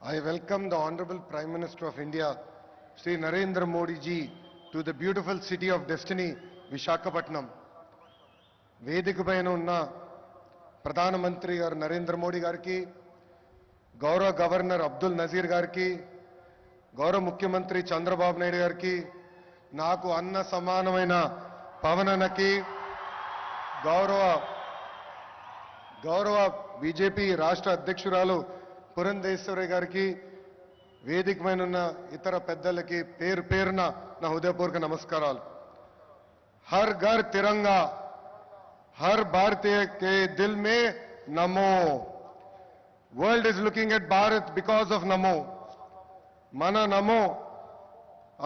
I welcome the Honorable Prime Minister of India, Shri Narendra Modi ji, to the beautiful city of destiny, Vishakhapatnam. వేదిక పైన ఉన్న ప్రధానమంత్రి గారు నరేంద్ర మోడీ గారికి, గౌరవ గవర్నర్ అబ్దుల్ నజీర్ గారికి, గౌరవ ముఖ్యమంత్రి చంద్రబాబు నాయుడు గారికి, నాకు అన్న సమానమైన పవనన్నకి, గౌరవ బీజేపీ రాష్ట్ర అధ్యక్షురాలు పురంధేశ్వరి గారికి, వేదిక పైన ఉన్న ఇతర పెద్దలకి పేరు పేరున నా హృదయపూర్వక నమస్కారాలు. హర్ ఘర్ తిరంగా, हर भारतीय के दिल में नमो. World is looking at Bharat because of नमो. మన నమో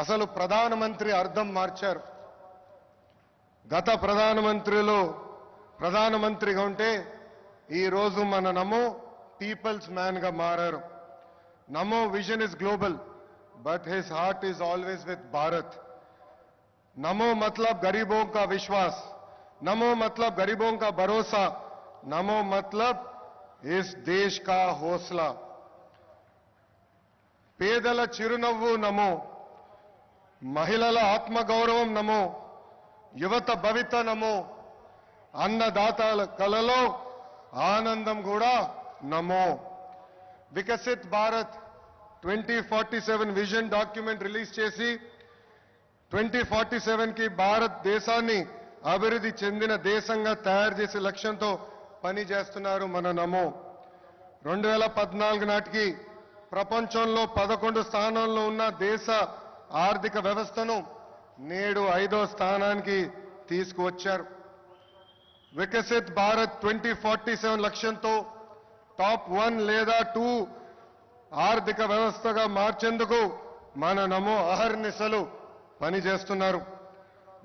అసలు ప్రధానమంత్రి అర్థం మార్చారు. గత ప్రధానమంత్రిగా ఉంటే ఈ రోజు మన నమో పీపుల్స్ మ్యాన్ గా మారారు. నమో vision is global but his heart is always with Bharat. नमो मतलब गरीबों का विश्वास, नमो मतलब गरीबों का भरोसा, नमो मतलब इस देश का हौसला. పేదల చిరునవ్వు నమో, మహిళల ఆత్మగౌరవం నమో, యువత భవిత నమో, అన్నదాతల కలలో ఆనందం కూడా నమో. Viksit Bharat 2047 vision document release చేసి 2047 కి భారతదేశాన్ని అభివృద్ధి చెందిన దేశంగా తయారు చేసే లక్ష్యంతో పనిచేస్తున్నారు మన నమో. 2014 నాటికి ప్రపంచంలో 11 స్థానంలో ఉన్న దేశ ఆర్థిక వ్యవస్థను నేడు 5వ స్థానానికి తీసుకువచ్చారు. వికసిత్ భారత్ 2047 లక్ష్యంతో టాప్ 1 లేదా 2 ఆర్థిక వ్యవస్థగా మార్చేందుకు మన నమో అహర్నిశలు పనిచేస్తున్నారు.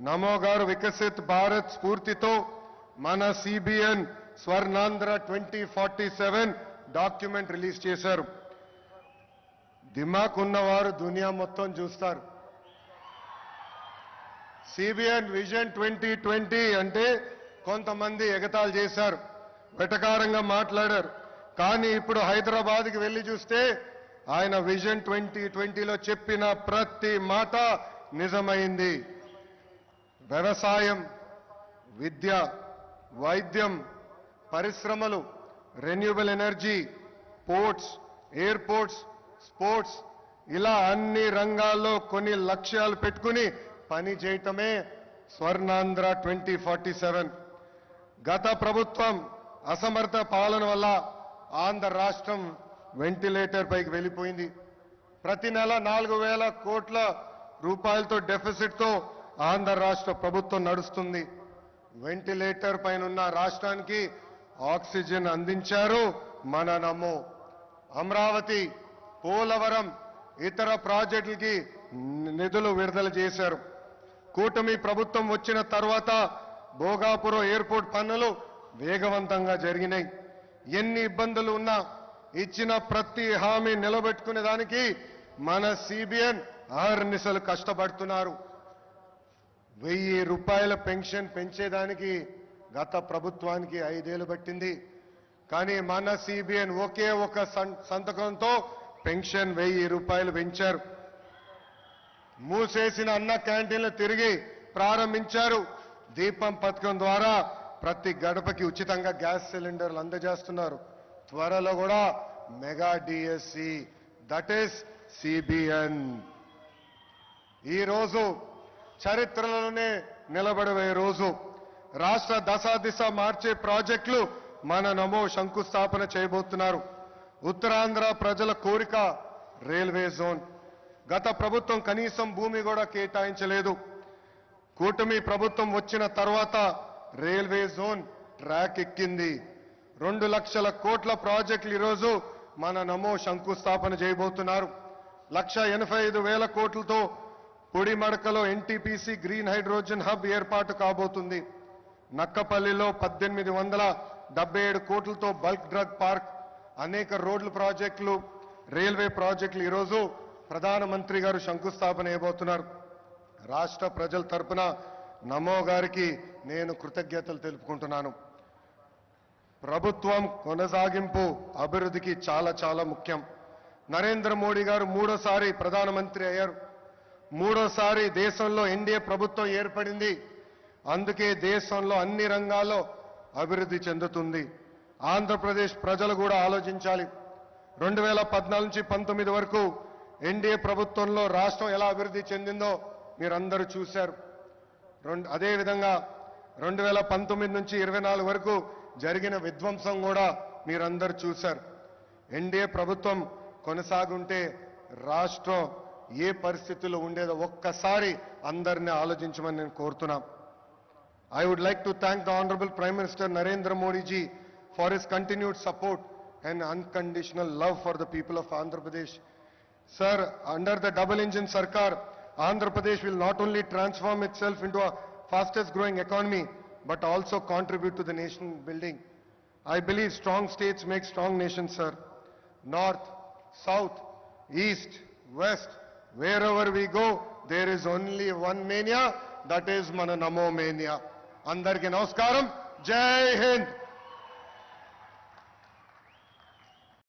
నమో గారు వికసిత్ భారత్ స్ఫూర్తితో మన సిబిఎన్ స్వర్ణాంధ్ర 2047 డాక్యుమెంట్ రిలీజ్ చేశారు. దిమాక్ ఉన్నవారు దునియా మొత్తం చూస్తారు. సిబిఎన్ విజన్ 2020 అంటే కొంతమంది ఎగతాళి చేశారు, వెటకారంగా మాట్లాడారు. కానీ ఇప్పుడు హైదరాబాద్కి వెళ్ళి చూస్తే ఆయన విజన్ 2020లో చెప్పిన ప్రతి మాట నిజమైంది. వ్యవసాయం, విద్య, వైద్యం, పరిశ్రమలు, renewable energy, ports, airports, sports, ఇలా అన్ని రంగాల్లో కొన్ని లక్ష్యాలు పెట్టుకుని పని చేయటమే స్వర్ణాంధ్ర 2047. గత ప్రభుత్వం అసమర్థ పాలన వల్ల ఆంధ్ర రాష్ట్రం వెంటిలేటర్ పైకి వెళ్ళిపోయింది. ప్రతి నెల 4,000 కోట్ల రూపాయలతో డెఫిసిట్తో ఆంధ్ర రాష్ట్ర ప్రభుత్వం నడుస్తుంది. వెంటిలేటర్ పైన ఉన్న రాష్ట్రానికి ఆక్సిజన్ అందించారు మన నమో. అమరావతి, పోలవరం, ఇతర ప్రాజెక్టులకి నిధులు విడుదల చేశారు. కూటమి ప్రభుత్వం వచ్చిన తర్వాత భోగాపురం ఎయిర్పోర్ట్ పనులు వేగవంతంగా జరిగినాయి. ఎన్ని ఇబ్బందులు ఉన్నా ఇచ్చిన ప్రతి హామీ నిలబెట్టుకునే దానికి మన సిబిఎన్ అహర్నిశలు కష్టపడుతున్నారు. 1000 రూపాయల పెన్షన్ పెంచేదానికి గత ప్రభుత్వానికి 5 ఏళ్లు పట్టింది. కానీ మన సిబిఎన్ ఒకే ఒక సంతకంతో పెన్షన్ 1000 రూపాయలు పెంచారు. మూసేసిన అన్న క్యాంటీన్లు తిరిగి ప్రారంభించారు. దీపం పథకం ద్వారా ప్రతి గడపకి ఉచితంగా గ్యాస్ సిలిండర్లు అందజేస్తున్నారు. త్వరలో కూడా mega DSC, that is CBN. ఈ రోజు చరిత్రలోనే నిలబడే రోజు. రాష్ట్ర దశాదిశ మార్చే ప్రాజెక్టులు మన నమో శంకుస్థాపన చేయబోతున్నారు. ఉత్తరాంధ్ర ప్రజల కోరిక రైల్వే జోన్. గత ప్రభుత్వం కనీసం భూమి కూడా కేటాయించలేదు. కూటమి ప్రభుత్వం వచ్చిన తర్వాత రైల్వే జోన్ ట్రాక్ ఎక్కింది. 2 లక్షల కోట్ల ప్రాజెక్టులు ఈరోజు మన నమో శంకుస్థాపన చేయబోతున్నారు. 1,85,000 కోట్లతో పొడిమడకలో ఎన్టీపీసీ గ్రీన్ హైడ్రోజన్ హబ్ ఏర్పాటు కాబోతుంది. నక్కపల్లిలో 1,877 కోట్లతో బల్క్ డ్రగ్ పార్క్, అనేక రోడ్ల ప్రాజెక్టులు, రైల్వే ప్రాజెక్టులు ఈరోజు ప్రధానమంత్రి గారు శంకుస్థాపన చేయబోతున్నారు. రాష్ట్ర ప్రజల తరపున నమో గారికి నేను కృతజ్ఞతలు తెలుపుకుంటున్నాను. ప్రభుత్వం కొనసాగింపు అభివృద్ధికి చాలా చాలా ముఖ్యం. నరేంద్ర మోడీ గారు మూడోసారి ప్రధానమంత్రి అయ్యారు. మూడోసారి దేశంలో ఎన్డీఏ ప్రభుత్వం ఏర్పడింది. అందుకే దేశంలో అన్ని రంగాల్లో అభివృద్ధి చెందుతుంది. ఆంధ్రప్రదేశ్ ప్రజలు కూడా ఆలోచించాలి. 2014 నుంచి 19 వరకు ఎన్డీఏ ప్రభుత్వంలో రాష్ట్రం ఎలా అభివృద్ధి చెందిందో మీరందరూ చూశారు. అదేవిధంగా 2019 నుంచి 24 వరకు జరిగిన విధ్వంసం కూడా మీరందరూ చూశారు. ఎన్డీఏ ప్రభుత్వం కొనసాగుంటే రాష్ట్రం ఏ పరిస్థితుల్లో ఉండేదో ఒక్కసారి అందరినీ ఆలోచించమని నేను కోరుతున్నా. I would like to thank the Honorable Prime Minister Narendra Modi ji for his continued support and unconditional love for the people of Andhra Pradesh. Sir, under the double engine Sarkar, Andhra Pradesh will not only transform itself into a fastest growing economy, but also contribute to the nation building. I believe strong states make strong nations, sir. North, South, East, West, wherever we go, there is only one mania, that is Mana Namo Mania. Andarki Namaskaram, Jai Hind.